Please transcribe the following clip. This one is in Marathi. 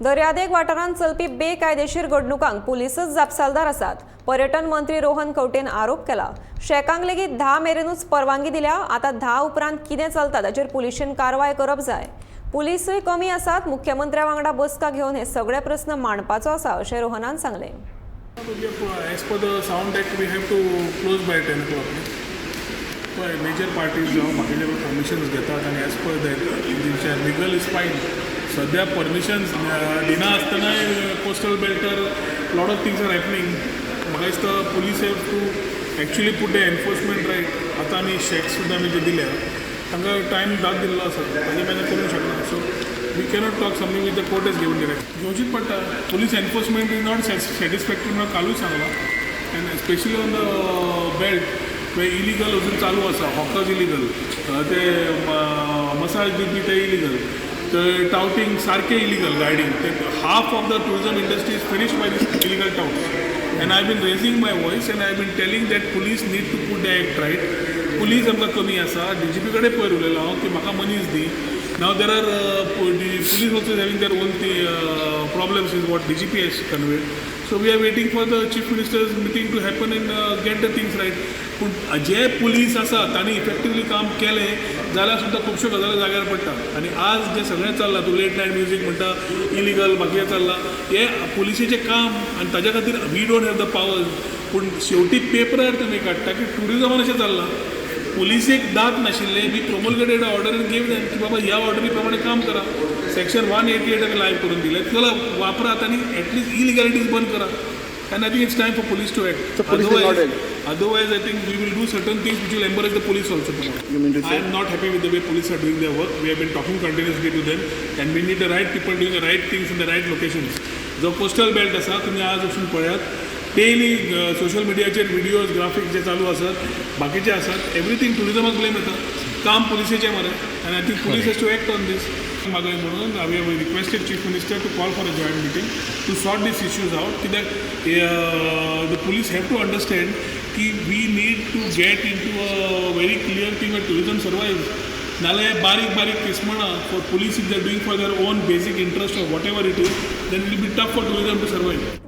दर्यादेग वाठारांत चलपी बेकायदेशीर घडणुकांक पुलीसच जापसालदार आसात। पर्यटन मंत्री रोहन खंवटेन आरोप केला। शेकांक लेगीत 10 मेरेनूच परवानगी दिल्या। आता 10 उपरांत कितें चलता ताचेर पुलिशेन कारवाय करप जाय। पुलिसूय कमी आसात। मुख्यमंत्र्या वांगडा बसका घेवन हे सगळे प्रस्न मांडपाचो आसा अशें रोहनान सांगलें। As per the Sound Act, we have to close by 10 o'clock. Major parties जाऊन बाकीचे परमिशन्स घेतात आणि as per that legal is fine. सध्या परमिशन्स दिना आसतना कोस्टल बेल्टर lot of things are happening. म्हाका दिसता police have to actually put the enforcement right. आतां आमी शेक्स सुद्दां आमी जे दिल्या तांकां टायम दाद दिल्लो आसा, ताजे मेरेन करूंक शकना. So we cannot talk something with the court is given direct. घेवचीच पडटा. Police enforcement is not satisfactory म्हणून कालूच सांगला. And specially on the belt way illegal अजून चालू आसा. हॉकर्स इलिगल, ते मसाज दिवपी ते इलिगल, ते टाउटिंग सारखे इलिगल गायडींग. ते half of the tourism industry is finished by this illegal touts. And I been raising my voice and I been telling that police need to put the act right. Police आमकां कमी आसा. DGP कडेन पयर उलयलो हांव की म्हाका मनीस दी. Now there are police also having their own problems is what DGP has conveyed. So we are waiting for the Chief Minister's meeting to happen and get the things right. पूण जे पुलीस आसा तांणी इफेक्टिवली काम केलें जाल्यार सुद्दां खुबश्यो गजाली जाग्यार पडटा. आनी आज जे सगळें चल्लां, तूं लेट नायट म्युजीक म्हणटा, इलिगल बाकीचें चल्लां, हे पुलिशेचें काम आनी ताज्या खातीर we don't have the powers. पूण शेवटी पेपरार तुमी काडटा की टुरिजमान अशें चल्लां. पुलिसेक दात नाशिल्ले. We promulgated order and gave them की बाबा ह्या ऑर्डरी प्रमाणे काम करा. सेक्शन 188 लायव्ह करून दिले. चला वापरात आणि ॲटलिस्ट इलिगॅलिटीज बंद करा. And I think it's time for police to act. Otherwise, I think we will do certain things which will embarrass the police also tomorrow. I am not happy with the way police are doing their work. We have been talking continuously to them, and we need the right people doing the right things in the right locations. जो कोस्टल बेल्ट आसा, तुम्ही आज वचून पळयात. डेली सोशल मिडियाचेर व्हिडिओज, ग्राफिक्स जे चालू आसात, बाकीचे आसात, एवरीथिंग टुरिजमाक ब्लेम येता. काम पुलिसेचें मरे. And I think police has to act on this. मागीर म्हणून we have requested chief minister to call for a joint meeting to sort this issues out. कित्याक the police have to understand की we need to get into a very clear thing way tourism survives. नाल्यार बारीक बारीक किस्मणां for police if they are doing for their own basic interest of whatever it is, then it will be tough for tourism to survive.